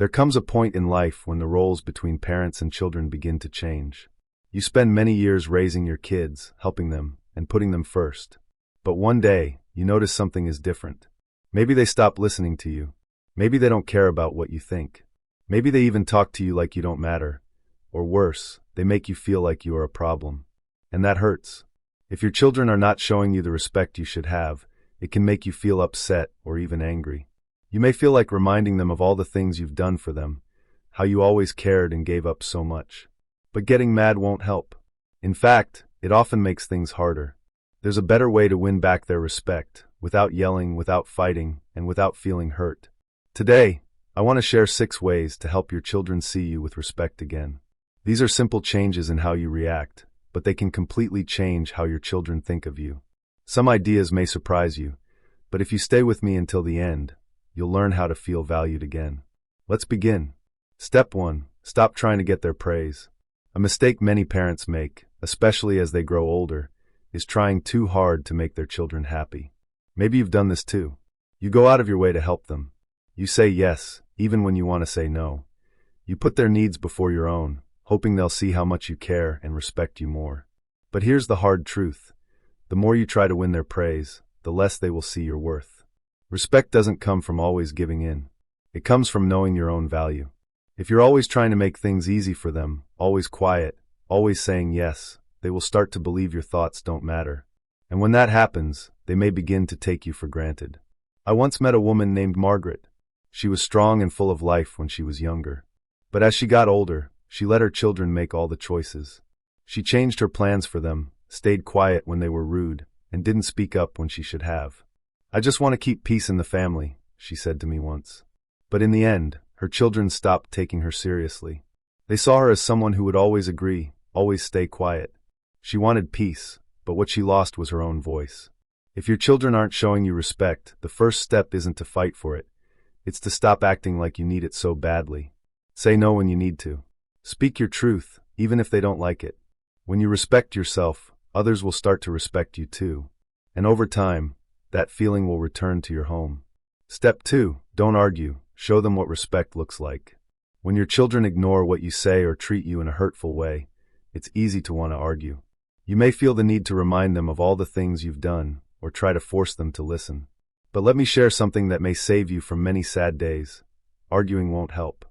There comes a point in life when the roles between parents and children begin to change. You spend many years raising your kids, helping them, and putting them first. But one day, you notice something is different. Maybe they stop listening to you. Maybe they don't care about what you think. Maybe they even talk to you like you don't matter. Or worse, they make you feel like you are a problem. And that hurts. If your children are not showing you the respect you should have, it can make you feel upset or even angry. You may feel like reminding them of all the things you've done for them, how you always cared and gave up so much. But getting mad won't help. In fact, it often makes things harder. There's a better way to win back their respect, without yelling, without fighting, and without feeling hurt. Today, I want to share 6 ways to help your children see you with respect again. These are simple changes in how you react, but they can completely change how your children think of you. Some ideas may surprise you, but if you stay with me until the end, you'll learn how to feel valued again. Let's begin. Step 1. Stop trying to get their praise. A mistake many parents make, especially as they grow older, is trying too hard to make their children happy. Maybe you've done this too. You go out of your way to help them. You say yes, even when you want to say no. You put their needs before your own, hoping they'll see how much you care and respect you more. But here's the hard truth. The more you try to win their praise, the less they will see your worth. Respect doesn't come from always giving in. It comes from knowing your own value. If you're always trying to make things easy for them, always quiet, always saying yes, they will start to believe your thoughts don't matter. And when that happens, they may begin to take you for granted. I once met a woman named Margaret. She was strong and full of life when she was younger. But as she got older, she let her children make all the choices. She changed her plans for them, stayed quiet when they were rude, and didn't speak up when she should have. "I just want to keep peace in the family," she said to me once. But in the end, her children stopped taking her seriously. They saw her as someone who would always agree, always stay quiet. She wanted peace, but what she lost was her own voice. If your children aren't showing you respect, the first step isn't to fight for it. It's to stop acting like you need it so badly. Say no when you need to. Speak your truth, even if they don't like it. When you respect yourself, others will start to respect you too. And over time, that feeling will return to your home. Step 2. Don't argue. Show them what respect looks like. When your children ignore what you say or treat you in a hurtful way, it's easy to want to argue. You may feel the need to remind them of all the things you've done, or try to force them to listen. But let me share something that may save you from many sad days. Arguing won't help.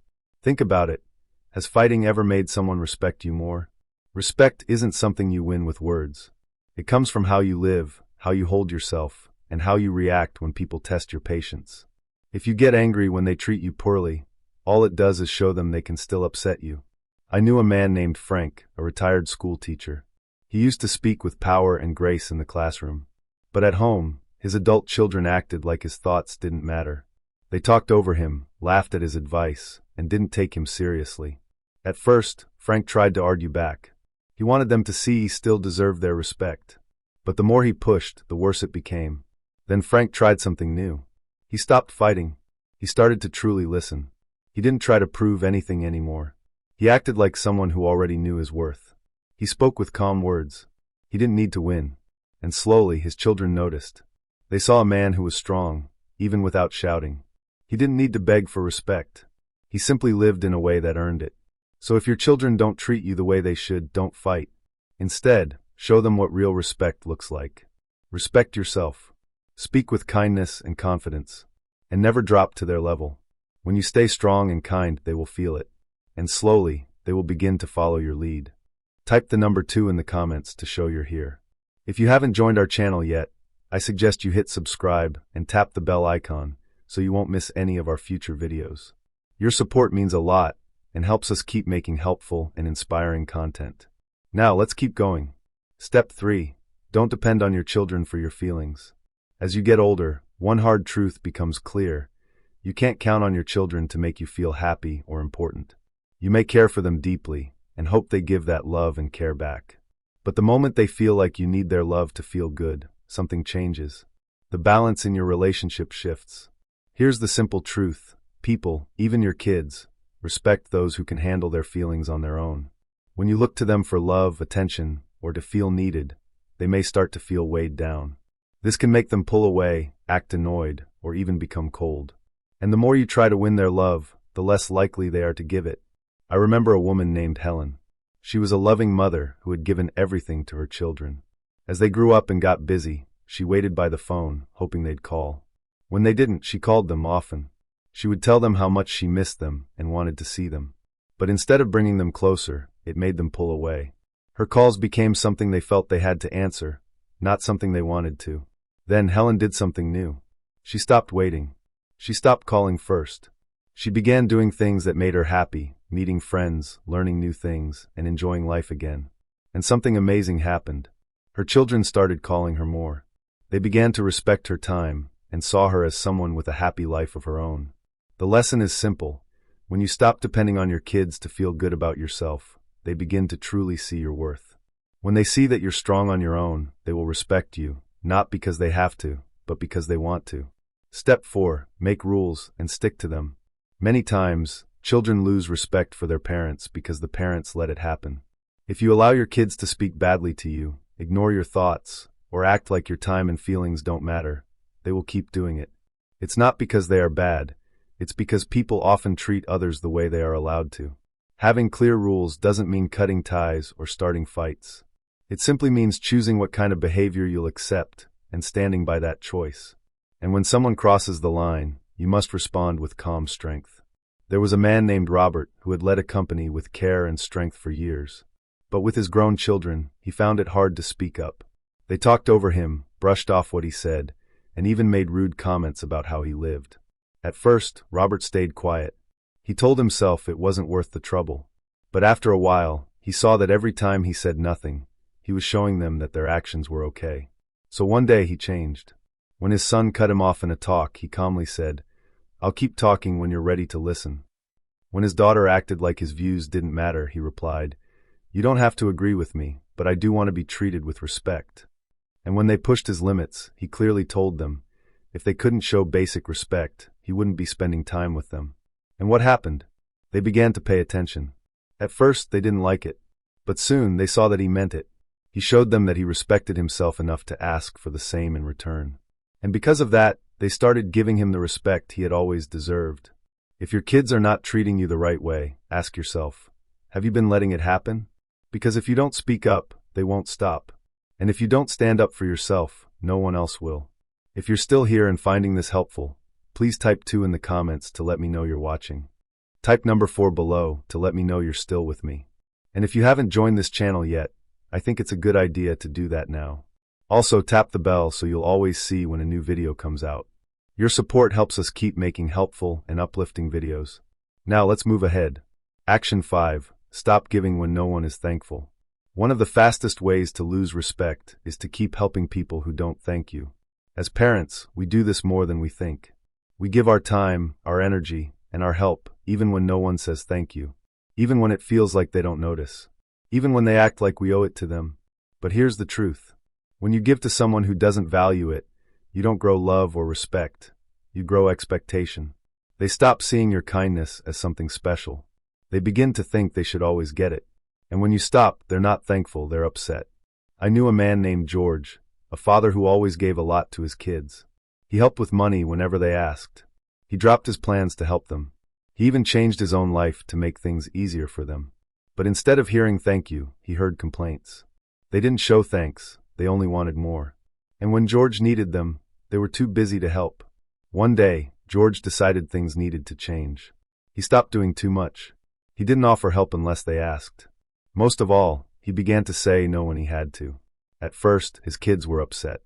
Think about it. Has fighting ever made someone respect you more? Respect isn't something you win with words. It comes from how you live, how you hold yourself, and how you react when people test your patience. If you get angry when they treat you poorly, all it does is show them they can still upset you. I knew a man named Frank, a retired school teacher. He used to speak with power and grace in the classroom. But at home, his adult children acted like his thoughts didn't matter. They talked over him, laughed at his advice, and didn't take him seriously. At first, Frank tried to argue back. He wanted them to see he still deserved their respect. But the more he pushed, the worse it became. Then Frank tried something new. He stopped fighting. He started to truly listen. He didn't try to prove anything anymore. He acted like someone who already knew his worth. He spoke with calm words. He didn't need to win. And slowly, his children noticed. They saw a man who was strong, even without shouting. He didn't need to beg for respect. He simply lived in a way that earned it. So if your children don't treat you the way they should, don't fight. Instead, show them what real respect looks like. Respect yourself. Speak with kindness and confidence. And never drop to their level. When you stay strong and kind, they will feel it. And slowly, they will begin to follow your lead. Type the number 2 in the comments to show you're here. If you haven't joined our channel yet, I suggest you hit subscribe and tap the bell icon so you won't miss any of our future videos. Your support means a lot and helps us keep making helpful and inspiring content. Now let's keep going. Step 3. Don't depend on your children for your feelings. As you get older, one hard truth becomes clear. You can't count on your children to make you feel happy or important. You may care for them deeply and hope they give that love and care back. But the moment they feel like you need their love to feel good, something changes. The balance in your relationship shifts. Here's the simple truth. People, even your kids, respect those who can handle their feelings on their own. When you look to them for love, attention, or to feel needed, they may start to feel weighed down. This can make them pull away, act annoyed, or even become cold. And the more you try to win their love, the less likely they are to give it. I remember a woman named Helen. She was a loving mother who had given everything to her children. As they grew up and got busy, she waited by the phone, hoping they'd call. When they didn't, she called them often. She would tell them how much she missed them and wanted to see them. But instead of bringing them closer, it made them pull away. Her calls became something they felt they had to answer, not something they wanted to. Then Helen did something new. She stopped waiting. She stopped calling first. She began doing things that made her happy, meeting friends, learning new things, and enjoying life again. And something amazing happened. Her children started calling her more. They began to respect her time and saw her as someone with a happy life of her own. The lesson is simple. When you stop depending on your kids to feel good about yourself, they begin to truly see your worth. When they see that you're strong on your own, they will respect you, not because they have to, but because they want to. Step 4. Make rules and stick to them. Many times, children lose respect for their parents because the parents let it happen. If you allow your kids to speak badly to you, ignore your thoughts, or act like your time and feelings don't matter, they will keep doing it. It's not because they are bad, it's because people often treat others the way they are allowed to. Having clear rules doesn't mean cutting ties or starting fights. It simply means choosing what kind of behavior you'll accept and standing by that choice. And when someone crosses the line, you must respond with calm strength. There was a man named Robert who had led a company with care and strength for years. But with his grown children, he found it hard to speak up. They talked over him, brushed off what he said, and even made rude comments about how he lived. At first, Robert stayed quiet. He told himself it wasn't worth the trouble. But after a while, he saw that every time he said nothing, he was showing them that their actions were okay. So one day he changed. When his son cut him off in a talk, he calmly said, "I'll keep talking when you're ready to listen." When his daughter acted like his views didn't matter, he replied, "You don't have to agree with me, but I do want to be treated with respect." And when they pushed his limits, he clearly told them, if they couldn't show basic respect, he wouldn't be spending time with them. And what happened? They began to pay attention. At first, they didn't like it, but soon they saw that he meant it. He showed them that he respected himself enough to ask for the same in return. And because of that, they started giving him the respect he had always deserved. If your kids are not treating you the right way, ask yourself, have you been letting it happen? Because if you don't speak up, they won't stop. And if you don't stand up for yourself, no one else will. If you're still here and finding this helpful, please type 2 in the comments to let me know you're watching. Type number 4 below to let me know you're still with me. And if you haven't joined this channel yet, I think it's a good idea to do that now. Also, tap the bell so you'll always see when a new video comes out. Your support helps us keep making helpful and uplifting videos. Now let's move ahead. Action 5. Stop giving when no one is thankful. One of the fastest ways to lose respect is to keep helping people who don't thank you. As parents, we do this more than we think. We give our time, our energy, and our help, even when no one says thank you. Even when it feels like they don't notice. Even when they act like we owe it to them. But here's the truth. When you give to someone who doesn't value it, you don't grow love or respect. You grow expectation. They stop seeing your kindness as something special. They begin to think they should always get it. And when you stop, they're not thankful, they're upset. I knew a man named George, a father who always gave a lot to his kids. He helped with money whenever they asked. He dropped his plans to help them. He even changed his own life to make things easier for them. But instead of hearing thank you, he heard complaints. They didn't show thanks, they only wanted more. And when George needed them, they were too busy to help. One day, George decided things needed to change. He stopped doing too much. He didn't offer help unless they asked. Most of all, he began to say no when he had to. At first, his kids were upset.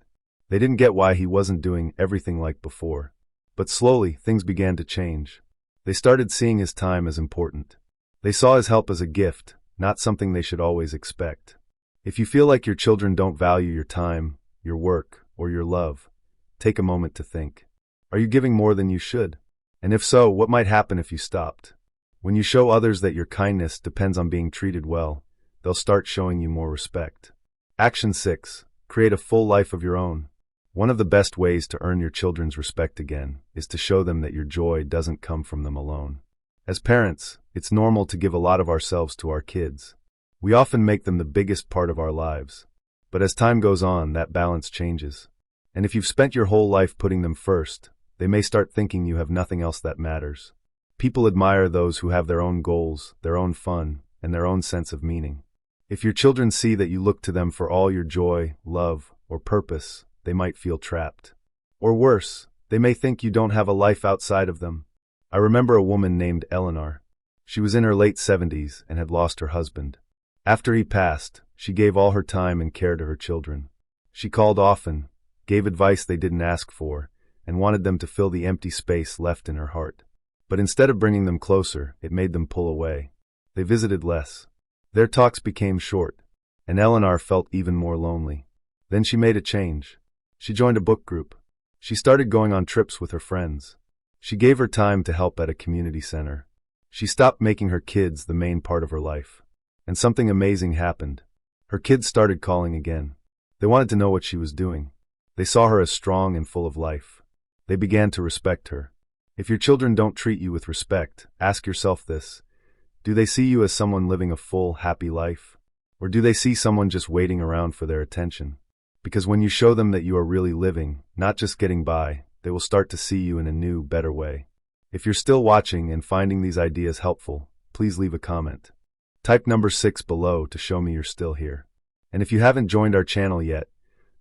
They didn't get why he wasn't doing everything like before. But slowly, things began to change. They started seeing his time as important. They saw his help as a gift, not something they should always expect. If you feel like your children don't value your time, your work, or your love, take a moment to think. Are you giving more than you should? And if so, what might happen if you stopped? When you show others that your kindness depends on being treated well, they'll start showing you more respect. Action 6. Create a full life of your own. One of the best ways to earn your children's respect again is to show them that your joy doesn't come from them alone. As parents, it's normal to give a lot of ourselves to our kids. We often make them the biggest part of our lives. But as time goes on, that balance changes. And if you've spent your whole life putting them first, they may start thinking you have nothing else that matters. People admire those who have their own goals, their own fun, and their own sense of meaning. If your children see that you look to them for all your joy, love, or purpose, they might feel trapped. Or worse, they may think you don't have a life outside of them. I remember a woman named Eleanor. She was in her late 70s and had lost her husband. After he passed, she gave all her time and care to her children. She called often, gave advice they didn't ask for, and wanted them to fill the empty space left in her heart. But instead of bringing them closer, it made them pull away. They visited less. Their talks became short, and Eleanor felt even more lonely. Then she made a change. She joined a book group. She started going on trips with her friends. She gave her time to help at a community center. She stopped making her kids the main part of her life. And something amazing happened. Her kids started calling again. They wanted to know what she was doing. They saw her as strong and full of life. They began to respect her. If your children don't treat you with respect, ask yourself this. Do they see you as someone living a full, happy life? Or do they see someone just waiting around for their attention? Because when you show them that you are really living, not just getting by, they will start to see you in a new, better way. If you're still watching and finding these ideas helpful, please leave a comment. Type number 6 below to show me you're still here. And if you haven't joined our channel yet,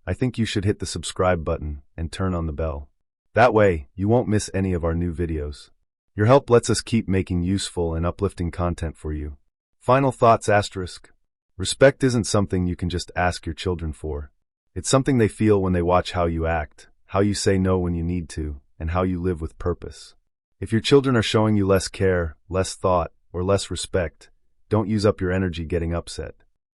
I think you should hit the subscribe button and turn on the bell. That way, you won't miss any of our new videos. Your help lets us keep making useful and uplifting content for you. Final thoughts asterisk. Respect isn't something you can just ask your children for. It's something they feel when they watch how you act, how you say no when you need to, and how you live with purpose. If your children are showing you less care, less thought, or less respect, don't use up your energy getting upset.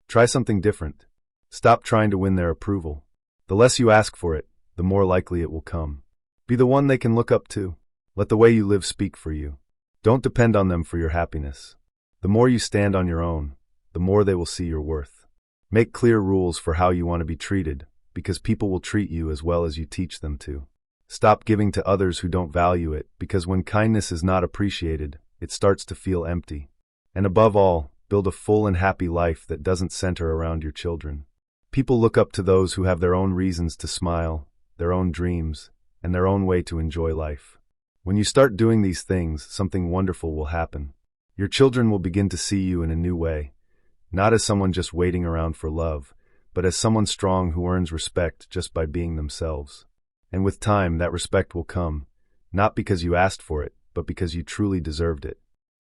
Try something different. Stop trying to win their approval. The less you ask for it, the more likely it will come. Be the one they can look up to. Let the way you live speak for you. Don't depend on them for your happiness. The more you stand on your own, the more they will see your worth. Make clear rules for how you want to be treated, because people will treat you as well as you teach them to. Stop giving to others who don't value it, because when kindness is not appreciated, it starts to feel empty. And above all, build a full and happy life that doesn't center around your children. People look up to those who have their own reasons to smile, their own dreams, and their own way to enjoy life. When you start doing these things, something wonderful will happen. Your children will begin to see you in a new way, not as someone just waiting around for love, but as someone strong who earns respect just by being themselves. And with time, that respect will come, not because you asked for it, but because you truly deserved it.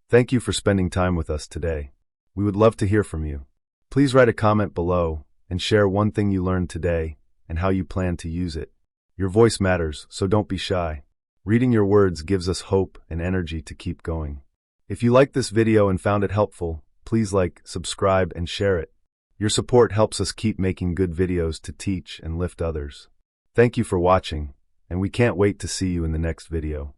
Thank you for spending time with us today. We would love to hear from you. Please write a comment below and share one thing you learned today and how you plan to use it. Your voice matters, so don't be shy. Reading your words gives us hope and energy to keep going. If you liked this video and found it helpful, please like, subscribe, and share it. Your support helps us keep making good videos to teach and lift others. Thank you for watching, and we can't wait to see you in the next video.